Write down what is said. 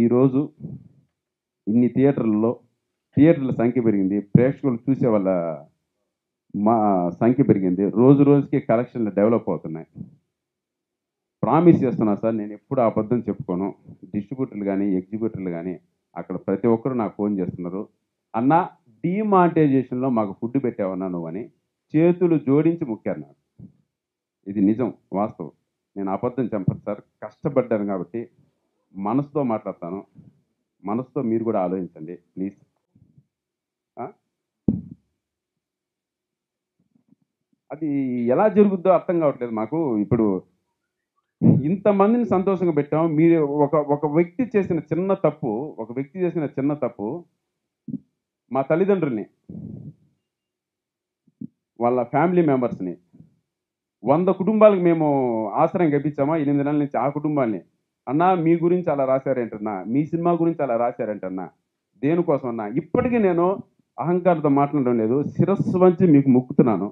ఈరోజు ఇన్ని థియేటర్ల సంఖ్య పెరిగింది, ప్రేక్షకులు చూసే వాళ్ళ మా సంఖ్య పెరిగింది, రోజు రోజుకి కలెక్షన్లు డెవలప్ అవుతున్నాయి. ప్రామిస్ చేస్తున్నా సార్, నేను ఎప్పుడు అబద్ధం చెప్పుకోను. డిస్ట్రిబ్యూటర్లు కానీ ఎగ్జిబ్యూటర్లు కానీ అక్కడ ప్రతి ఒక్కరు నాకు ఫోన్ చేస్తున్నారు, అన్న డీమానిటైజేషన్లో మాకు ఫుడ్ పెట్టావన్నా నువ్వు అని చేతులు జోడించి మొక్కారు నాకు. ఇది నిజం, వాస్తవం. నేను అబద్ధం చెప్పను సార్, కష్టపడ్డాను కాబట్టి మనసుతో మాట్లాడతాను. మనసుతో మీరు కూడా ఆలోచించండి ప్లీజ్. అది ఎలా జరుగుద్దో అర్థం కావట్లేదు మాకు. ఇప్పుడు ఇంతమందిని సంతోషంగా పెట్టాం, మీరు ఒక ఒక వ్యక్తి చేసిన చిన్న తప్పు మా తల్లిదండ్రుల్ని, వాళ్ళ ఫ్యామిలీ మెంబర్స్ని 100 కుటుంబాలకు మేము ఆశ్రయం కల్పించామా 8 నెలల నుంచి. ఆ కుటుంబాల్ని అన్నా మీ గురించి అలా రాశారేంటన్నా, మీ సినిమా గురించి అలా రాశారేంటన్నా, దేనికోసం అన్నా. ఇప్పటికీ నేను అహంకారంతో మాట్లాడడం లేదు, శిరస్సు వంచి మీకు మొక్కుతున్నాను.